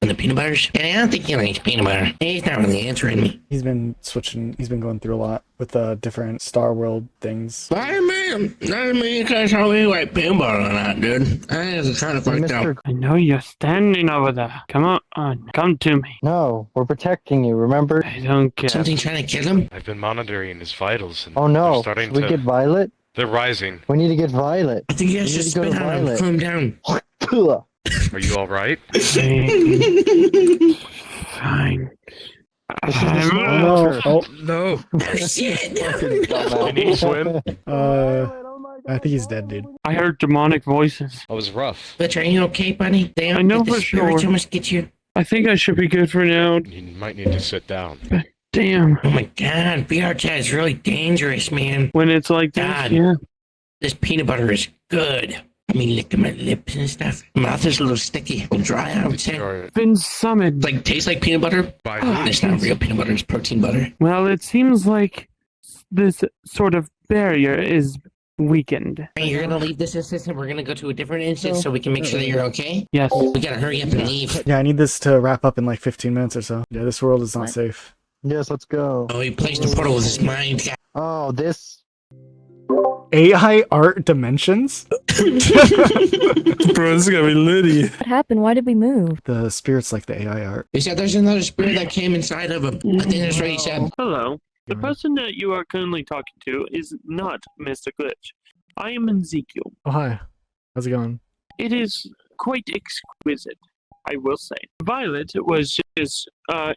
And the peanut butters? Yeah, I don't think he likes peanut butter. He's not really answering me. He's been switching. He's been going through a lot with different Star World things. Why, man? Not me, because I really like peanut butter or not, dude. I was trying to find out. I know you're standing over there. Come on. Come to me. No, we're protecting you, remember? I don't care. Something trying to kill him? I've been monitoring his vitals. And Oh no, they're starting should we to... get Violet? They're rising. We need to get Violet. I think he has to spit on him, calm him down. Are you all right? Fine. Oh no! Shit! Can he swim? I think he's dead, dude. I heard demonic voices. That was rough. But are you okay, buddy? I know Did the for spirits sure. almost get you? I think I should be good for now. You might need to sit down. Damn. Oh my god, VR chat is really dangerous, man. When it's like this, God, yeah. this peanut butter is good. I mean, look at my lips and stuff. My mouth is a little sticky, a little dry, I would say. Been summoned. Like, tastes like peanut butter. It's not real peanut butter, it's protein butter. Well, it seems like this sort of barrier is weakened. Hey, you're gonna leave this instance and we're gonna go to a different instance so we can make sure that you're okay? Yes. We gotta hurry up and leave. Yeah, I need this to wrap up in like 15 minutes or so. Yeah, this world is not safe. Yes, let's go. Oh, he placed a portal with his mind. Oh, this... AI art dimensions? Bro, this is gonna be litty. What happened? Why did we move? The spirits like the AI art. He said there's another spirit that came inside of him. I think that's what he said. Hello. The person that you are currently talking to is not Mr. Glitch. I am Ezekiel. Oh, hi. How's it going? It is quite exquisite, I will say. Violet was just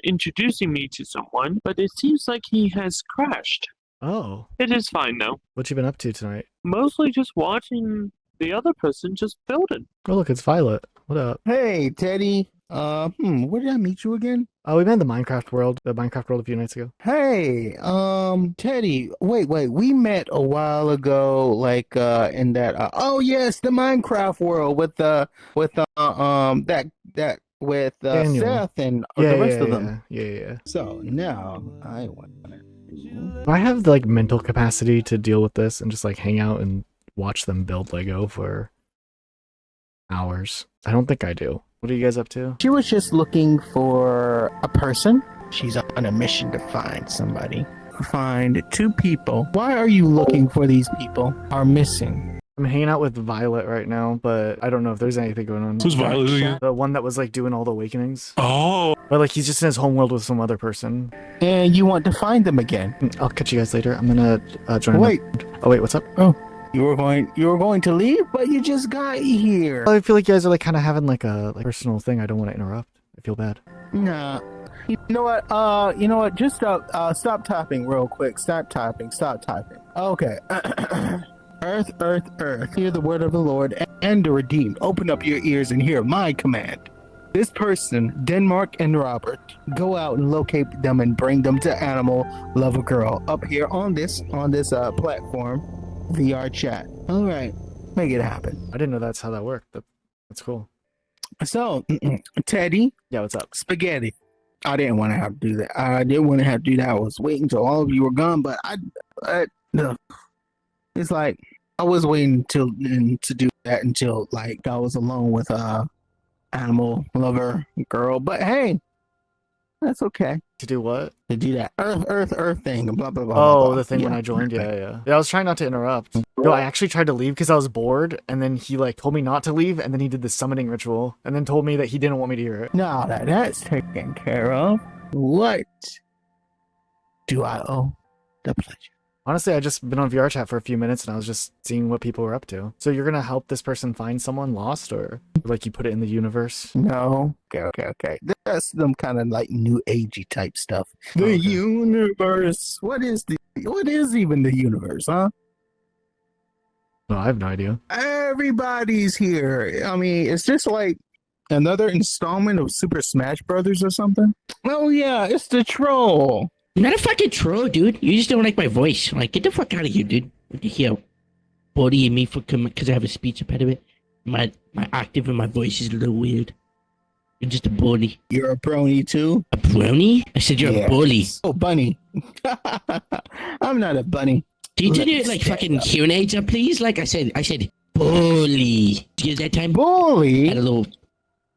introducing me to someone, but it seems like he has crashed. Oh. It is fine now. What you been up to tonight? Mostly just watching the other person just building. Oh, look, it's Violet. What up? Hey, Teddy. Where did I meet you again? We met in the Minecraft world a few nights ago. Hey, Teddy. Wait. We met a while ago, like, in that. Oh yes, the Minecraft world with Daniel. Seth and the rest of them. Yeah. So now I wonder. Do I have like mental capacity to deal with this and just like hang out and watch them build Lego for hours? I don't think I do. What are you guys up to? She was just looking for a person. She's on a mission to find somebody. Find two people. Why are you looking for these people? Are missing. I'm hanging out with Violet right now, but I don't know if there's anything going on. Who's Violet again? The one that was like doing all the awakenings. Oh. But like he's just in his homeworld with some other person. And you want to find them again. I'll catch you guys later. I'm gonna join. Wait. Oh wait, what's up? Oh, You were going to leave, but you just got here. I feel like you guys are like kind of having like a personal thing. I don't want to interrupt. I feel bad. Nah. You know what? Just stop typing real quick. Stop typing. Okay. Earth, earth, earth. Hear the word of the Lord and the redeemed. Open up your ears and hear my command. This person, Denmark and Robert, go out and locate them and bring them to Animal Lover Girl up here on this platform, VR chat. All right, make it happen. I didn't know that's how that worked. That's cool. So, Teddy. Yeah, what's up? Spaghetti. I didn't want to have to do that. I was waiting till all of you were gone, but no. It's like I was waiting to do that until like I was alone with Animal Lover Girl. But hey, that's okay. To do what? To do that earth thing and blah blah blah. Oh, blah. the thing when I joined. Yeah. I was trying not to interrupt. No, I actually tried to leave because I was bored, and then he like told me not to leave, and then he did the summoning ritual, and then told me that he didn't want me to hear it. No, that's taken care of. What do I owe the pleasure? Honestly, I just been on VR chat for a few minutes and I was just seeing what people were up to. So you're gonna help this person find someone lost, or like you put it in the universe? No. Okay. That's some kind of like new agey type stuff. The universe. What is even the universe, huh? No, I have no idea. Everybody's here. I mean, it's just like another installment of Super Smash Brothers or something. Oh yeah, it's the troll. You're not a fucking troll, dude. You just don't like my voice. Like, get the fuck out of here, dude. What the hell? Bodying me because I have a speech impediment. My octave and my voice is a little weird. You're just a bully. You're a brony too? A brony? I said you're a bully. Oh, bunny. I'm not a bunny. Can you turn your like fucking hearing aids up, please? Like I said bully. Did you get that time? Bully? Had a little...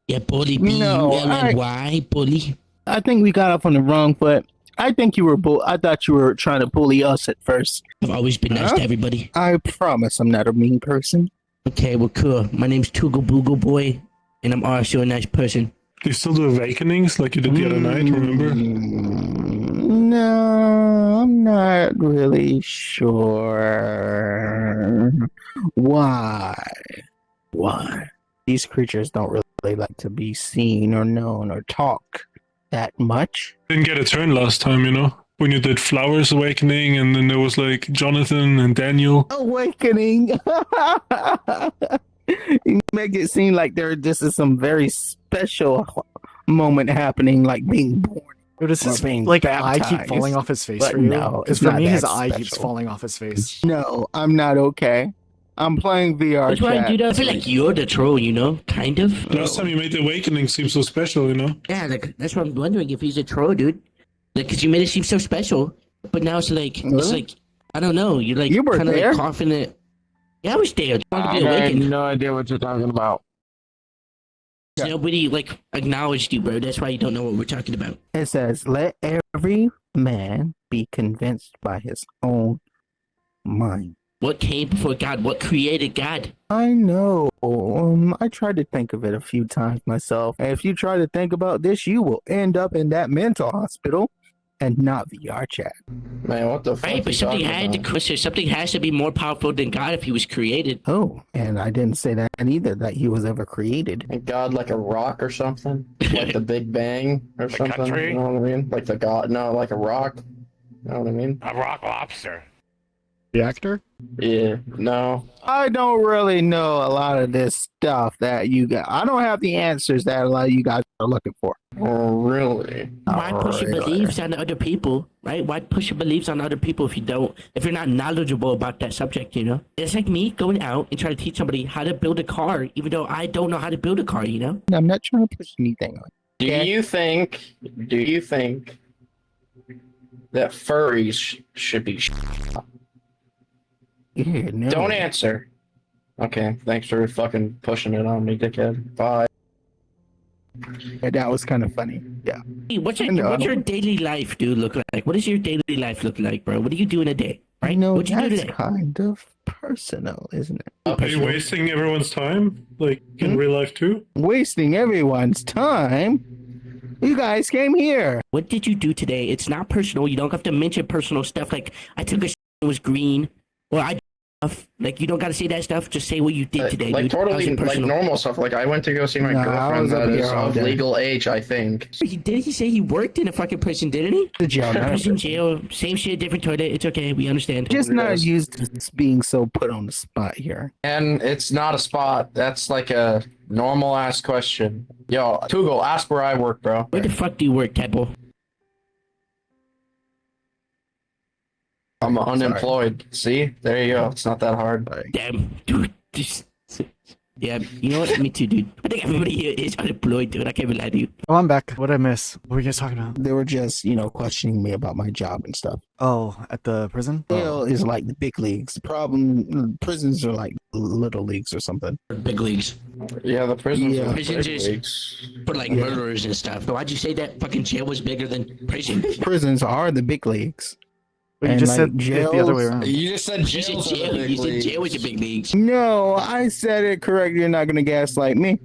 Yeah, bully. B-U-L-L-Y. Bully. I think we got off on the wrong foot. I think you were I thought you were trying to bully us at first. I've always been nice to everybody. I promise I'm not a mean person. Okay, well, cool. My name's Toogle Boogle Boy, and I'm also a nice person. Do you still do awakenings like you did the other night, remember? No, I'm not really sure. Why? These creatures don't really like to be seen or known or talk that much. Didn't get a turn last time, you know? When you did Flowers Awakening, and then there was like Jonathan and Daniel. Awakening! You make it seem like this is some very special moment happening, like being born. Does his like eye keep falling off his face but for you? No, because for me, his eye special. keeps falling off his face. No, I'm not okay. I'm playing VR. That's why I do that. I feel like you're the troll, you know? Kind of. Last time you made the Awakening seem so special, you know? Yeah, like, that's what I'm wondering if he's a troll, dude. Like, because you made it seem so special, but now it's like, I don't know. You're like, you were kind of there? like coughing it. Yeah, I was there. I have no idea what you're talking about. Nobody, like, acknowledged you, bro. That's why you don't know what we're talking about. It says, let every man be convinced by his own mind. What came before God? What created God? I know. I tried to think of it a few times myself. And if you try to think about this, you will end up in that mental hospital and not VR chat. Man, what the fuck? Right, but something has to be more powerful than God if he was created. Oh, and I didn't say that either, that he was ever created. And God like a rock or something? Like the Big Bang or something? country? You know what I mean? Like the God, no, like a rock. You know what I mean? A rock lobster. The actor? Yeah, no. I don't really know a lot of this stuff that you got. I don't have the answers that a lot of you guys are looking for. Oh, really? Why push your beliefs on other people, right? Why push your beliefs on other people if you're not knowledgeable about that subject, you know? It's like me going out and trying to teach somebody how to build a car, even though I don't know how to build a car, you know? I'm not trying to push anything on you. Do you think that furries should be Yeah, no. Don't answer. Okay, thanks for fucking pushing it on me, dickhead. Bye. Yeah, that was kind of funny. Yeah. Hey, what's your daily life, dude, look like? What does your daily life look like, bro? What do you do in a day, right? No, What'd you do that's today? kind of personal, isn't it? Are you wasting everyone's time? Like, in real life too? Wasting everyone's time? You guys came here. What did you do today? It's not personal. You don't have to mention personal stuff like I took a shit and it was green. Or I Like, you don't gotta say that stuff. Just say what you did today, Like dude. How's totally your like personal- normal stuff. Like I went to go see my Nah, I girlfriend was up that here is all of day. legal age, I think. Didn't he say he worked in a fucking prison, didn't he? The jail nurse. Prison, jail, same shit, different toilet. It's okay. We understand. Just not used to being so put on the spot here. And it's not a spot. That's like a normal ass question. Yo, Tugel, ask where I work, bro. Where the fuck do you work, Tadpole? I'm unemployed. See? There you go. It's not that hard. Damn, dude. Yeah, you know what? Me too, dude. I think everybody here is unemployed, dude. I can't even lie to you. Oh, I'm back. What'd I miss? What were you guys talking about? They were just, questioning me about my job and stuff. Oh, at the prison? Jail is like the big leagues. The problem, prisons are like little leagues or something. Big leagues. Yeah, the prisons Yeah. are Prisons big is leagues. for like murderers and stuff. So why'd you say that fucking jail was bigger than prison? Prisons are the big leagues. But you And, just like, said it the other way jails- around. You just said You said jails jail. are the big You said leagues. jail was the big leagues. No, I said it correct. You're not gonna gaslight me.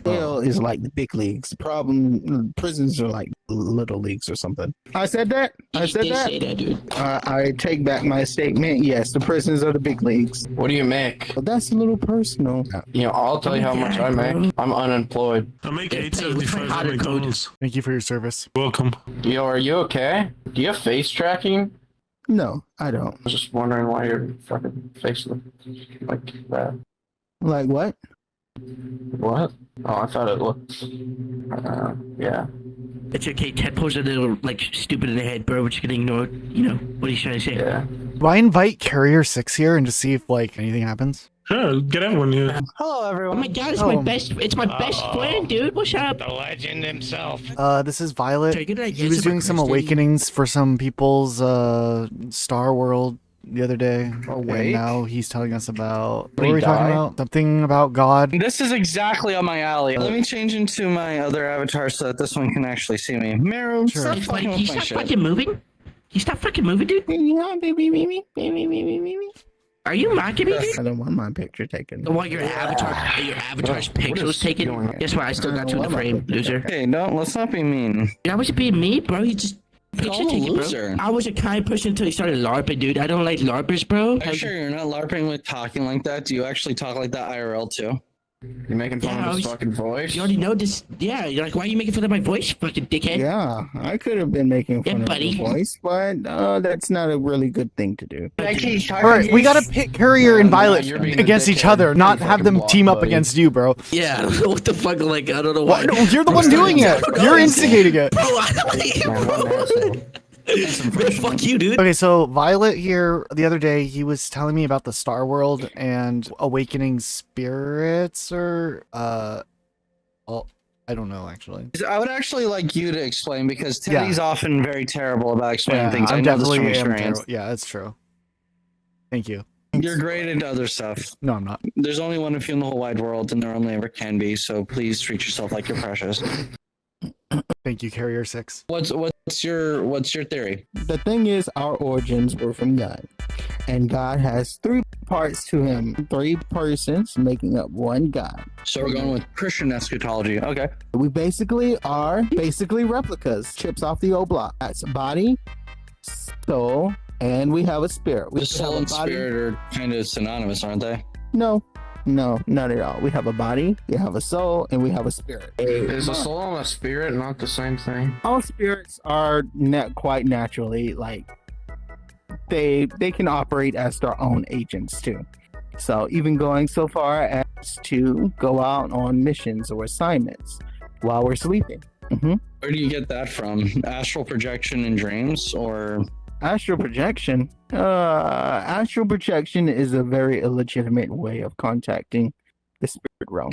Jail is like the big leagues. The problem, prisons are like little leagues or something. I said that. I You said did that. say that, dude. I take back my statement. Yes, the prisons are the big leagues. What do you make? But that's a little personal. I'll tell you how much I make. I'm unemployed. I make Yeah, pay with 8.75 hotter at code. McDonald's. Thank you for your service. Welcome. Yo, are you okay? Do you have face tracking? No, I don't. I was just wondering why your fucking face looked like that. Like what? What? Oh, I thought it looked. Yeah. It's okay. Tadpole's a little, like, stupid in the head, bro. We're just gonna ignore, what he's trying to say. Yeah. Do I invite Carrier 6 here and just see if, like, anything happens? Sure, get everyone here. Hello, Oh everyone. my god, it's Oh. my best friend, dude. What's up? The legend himself. This is Violet. Sorry, good night, He yes, was I'm a doing some Christian. awakenings for some people's Star World the other day. Awake? And now he's telling us about Did what he were we talking die? about? Something about God. This is exactly on my alley. Let me change into my other avatar so that this one can actually see me. Meru, Sure. stop It's fucking like, with you my stop shit. fucking moving? You stop fucking moving, dude? Are you mocking me, dude? I don't want my picture taken. Well, your avatar's pixels taken. going on? Guess what? I still got you in the frame, loser. Okay, let's not be mean. I wasn't being me, bro. You just picture Call him a taking, bro. loser. I was a kind person until you started LARPing, dude. I don't like LARPers, bro. Are you sure you're not LARPing with talking like that? Do you actually talk like that IRL too? You making fun Yeah, of his I was- fucking voice? You already know this. Yeah, you're like, why are you making fun of my voice, fucking dickhead? Yeah, I could have been making fun of buddy. the voice, but that's not a really good thing to do. Alright, we gotta pit Carrier and No, Violet you're being against a each dickhead. other, not You have them fucking team block, up buddy. against you, bro. Yeah, I don't know what the fuck. Like, I don't know why. What? No, you're the one doing it. You're instigating it. Bro, I don't Man, what an asshole. Man, fuck you, dude. Okay, so Violet here the other day, he was telling me about the Star World and awakening spirits, or I don't know actually. I would actually like you to explain because Yeah. Teddy's often very terrible about explaining things. I'm I know this definitely from am experience. terrible. Yeah, that's true. Thank you. You're great at other stuff. No, I'm not. There's only one of you in the whole wide world, and there only ever can be. So please treat yourself like you're precious. Thank you, Carrier 6. What's your theory? The thing is, our origins were from God, and God has three parts to him, three persons making up one God. So we're going with Christian eschatology. Okay. We basically are replicas, chips off the old block. That's a body, soul, and we have a spirit. We The soul have a and body- spirit are kind of synonymous, aren't they? No, not at all. We have a body, we have a soul, and we have a spirit. Is a soul and a spirit not the same thing? All spirits are not quite naturally like they can operate as their own agents too. So even going so far as to go out on missions or assignments while we're sleeping. Where do you get that from? Astral projection in dreams, or Astral projection. Astral projection is a very illegitimate way of contacting the spirit realm.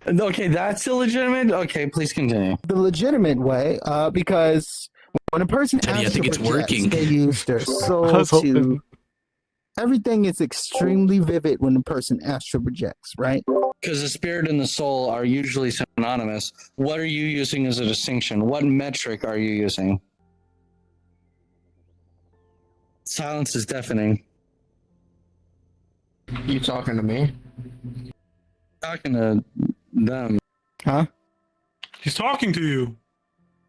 Okay, that's illegitimate. Okay, please continue. The legitimate way, because when a person Teddy, I astral think it's projects, working. they use their I soul was hoping. to. Everything is extremely vivid when a person astral projects, right? Because the spirit and the soul are usually synonymous. What are you using as a distinction? What metric are you using? Silence is deafening. You talking to me? Talking to them. Huh? He's talking to you.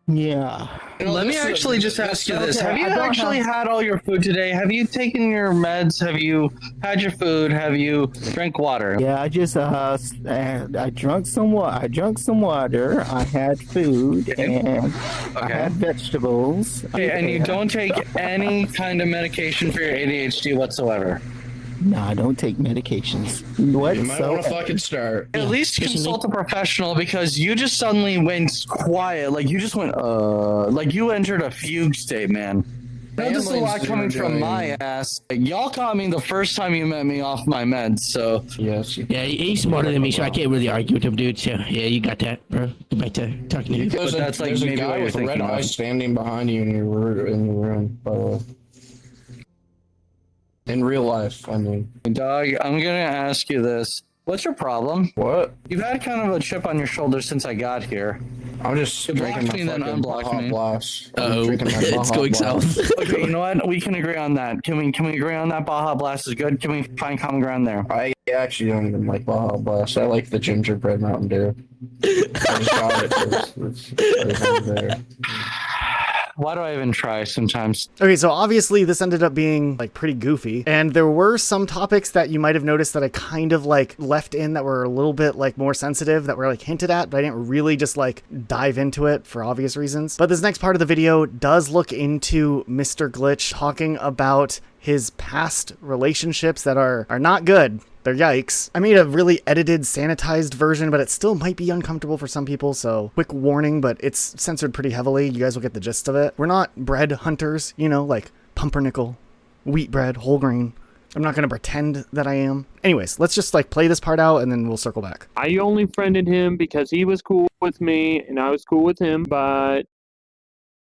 Yeah. Let me actually just ask you this. Have you actually had all your food today? Have you taken your meds? Have you had your food? Have you drank water? Yeah, I just I drank some water. I drank some water. I had food and I had vegetables. Okay, and you don't take any kind of medication for your ADHD whatsoever? No, I don't take medications. What? You might want to fucking start. At least consult a professional, because you just suddenly went quiet. Like you just went, like you entered a fugue state, man. This is a lot coming from my ass. Like, y'all caught me the first time you met me off my meds, so. Yes. Yeah, he's smarter than me, so I can't really argue with him, dude. So, yeah, you got that, bro. Go back to talking to you. There's a guy with red eyes standing behind you in the room, by the way. In real life, I mean. Dog, I'm gonna ask you this. What's your problem? What? You've had kind of a chip on your shoulder since I got here. I'm just drinking my fucking Baja Blast. It's going south. Okay, you know what? We can agree on that. Can we agree on that? Baja Blast is good. Can we find common ground there? I actually don't even like Baja Blast. I like the gingerbread Mountain Dew. I just got it. It's there. Why do I even try sometimes? Okay, so obviously this ended up being like pretty goofy, and there were some topics that you might have noticed that I kind of like left in that were a little bit like more sensitive, that were like hinted at, but I didn't really just like dive into it for obvious reasons. But this next part of the video does look into Mr. Glitch talking about his past relationships that are not good. They're yikes. I made a really edited, sanitized version, but it still might be uncomfortable for some people, so quick warning, but it's censored pretty heavily. You guys will get the gist of it. We're not bread hunters, you know, like pumpernickel, wheat bread, whole grain. I'm not going to pretend that I am. Anyways, let's just like play this part out and then we'll circle back. I only friended him because he was cool with me and I was cool with him, but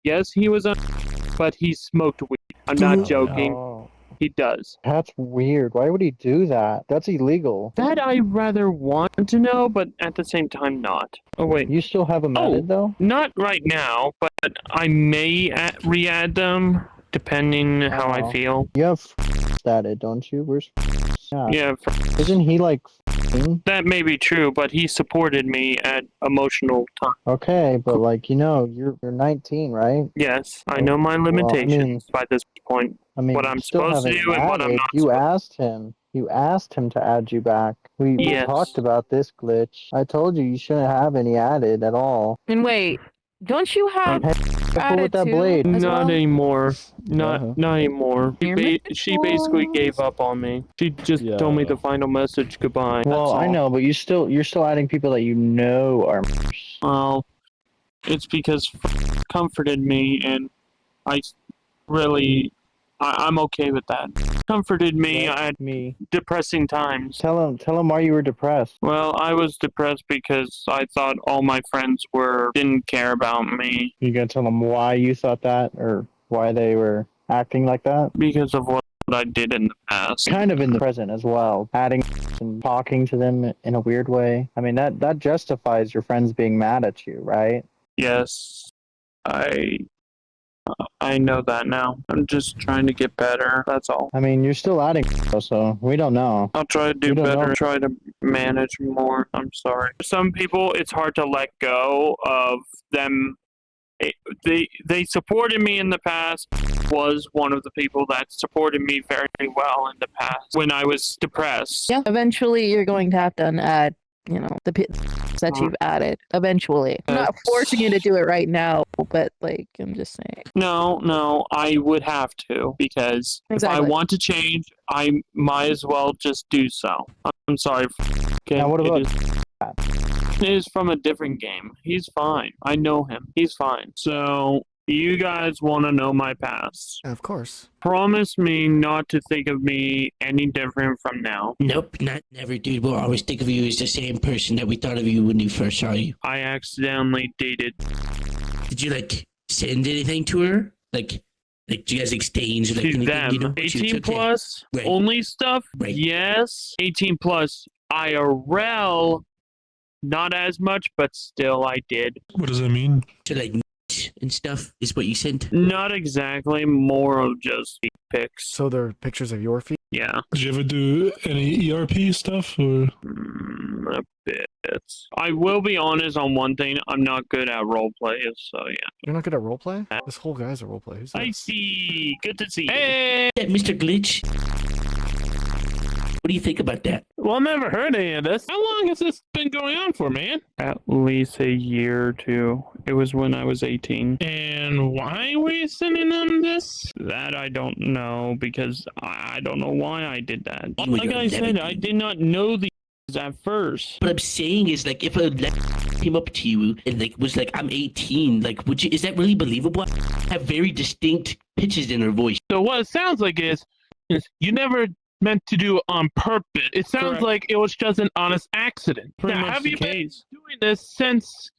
yes, he was but he smoked weed. I'm not joking. No. He does. That's weird. Why would he do that? That's illegal. That I rather want to know, but at the same time not. Oh, wait. You still have them added, though? Not right now, but I may re-add them, depending how I feel. You have added, don't you? Where's Yeah. Isn't he like That may be true, but he supported me at emotional time. Okay, but like, you know, you're 19, right? Yes, I know my limitations by this point. I mean, what I'm supposed to do and what I'm not. You asked him to add you back. We talked about this glitch. I told you shouldn't have any added at all. And wait, don't you have with that blade? Not anymore. Not anymore. She basically gave up on me. She just told me the final message, goodbye. Well, I know, but you're still adding people that you know are. Well, it's because comforted me, and I really, I'm okay with that. Comforted me at depressing times. Tell him why you were depressed. Well, I was depressed because I thought all my friends didn't care about me. You gonna tell him why you thought that, or why they were acting like that? Because of what I did in the past. Kind of in the present as well. Adding and talking to them in a weird way. I mean, that justifies your friends being mad at you, right? Yes, I know that now. I'm just trying to get better. That's all. I mean, you're still adding, so we don't know. I'll try to do better. Try to manage more. I'm sorry. Some people, it's hard to let go of them. They supported me in the past. Was one of the people that supported me very well in the past when I was depressed. Yeah. Eventually, you're going to have to add, you know, the that you've added. Eventually, I'm not forcing you to do it right now, but like, I'm just saying. No, I would have to, because if I want to change, I might as well just do so. I'm sorry. Now, what about? It is from a different game. He's fine. I know him. He's fine. So, you guys want to know my past? Of course. Promise me not to think of me any different from now. Nope, not never, dude. We'll always think of you as the same person that we thought of you when we first saw you. I accidentally dated. Did you, like, send anything to her? Like did you guys exchange, like, anything, them. you know? 18 plus, only stuff? Right. Yes. 18 plus, IRL, not as much, but still I did. What does that mean? So, like, and stuff is what you sent? Not exactly, more of just pics. So they're pictures of your feet? Yeah. Did you ever do any ERP stuff, or? A bit. bits. I will be honest on one thing. I'm not good at role plays, so yeah. You're not good at roleplay? This whole guy's a roleplay. Who's I this? see. Good to see you. Hey, Mr. Glitch. What do you think about that? Well, I've never heard any of this. How long has this been going on for, man? At least a year or two. It was when I was 18. And why were you sending them this? That I don't know, because I don't know why I did that. Like I said, I did not know these at first. What I'm saying is, like, if a came up to you and like was like, I'm 18, like, would you? Is that really believable? Have very distinct pitches in her voice. So what it sounds like is you never meant to do it on purpose. It sounds like it was just an honest accident. Now, have you been doing this since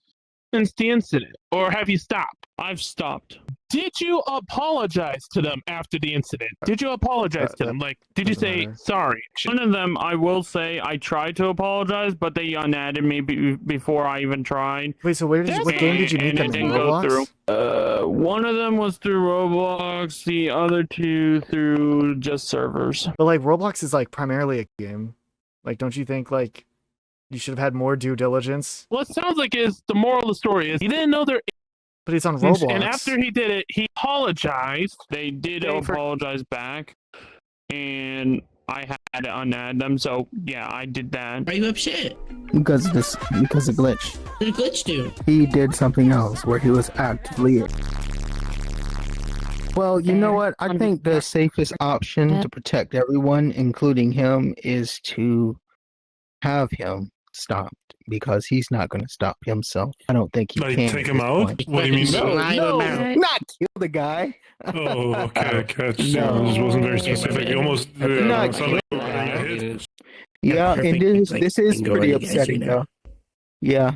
the incident, or have you stopped? I've stopped. Did you apologize to them after the incident? Did you apologize to them? Like, did you say sorry? One of them, I will say, I tried to apologize, but they unadded me before I even tried. Wait, so what game did you meet them in? Roblox? One of them was through Roblox, the other two through just servers. But like Roblox is like primarily a game. Like, don't you think like you should have had more due diligence? Well, it sounds like the moral of the story is he didn't know their. But he's on Roblox. And after he did it, he apologized. They did apologize back, and I had to unadd them. So yeah, I did that. Are you upset? Because of Glitch. What did Glitch do? He did something else where he was actively. Well, you know what? I think the safest option to protect everyone, including him, is to have him stopped, because he's not going to stop himself. I don't think he can. Take him out? What do you mean? No, not kill the guy. Oh, okay, catch. No. This wasn't very specific. You almost sounded like yeah, and this is pretty upsetting, though. Yeah,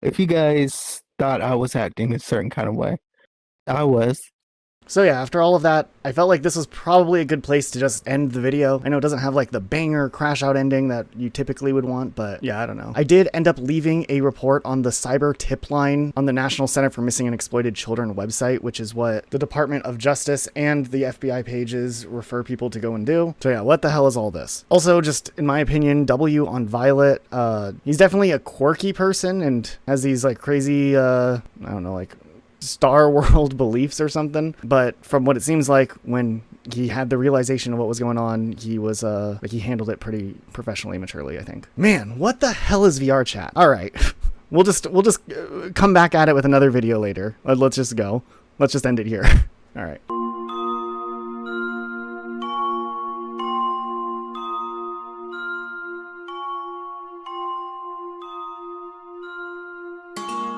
if you guys thought I was acting a certain kind of way, I was. So yeah, after all of that, I felt like this was probably a good place to just end the video. I know it doesn't have like the banger crash out ending that you typically would want, but yeah, I don't know. I did end up leaving a report on the cyber tip line on the National Center for Missing and Exploited Children website, which is what the Department of Justice and the FBI pages refer people to go and do. So yeah, what the hell is all this? Also, just in my opinion, W on Violet, he's definitely a quirky person and has these like crazy, I don't know, like Star World beliefs or something, but from what it seems like, when he had the realization of what was going on, he was like he handled it pretty professionally, maturely, I think. Man, what the hell is VR chat? All right, we'll just come back at it with another video later. Let's just go. Let's just end it here. All right.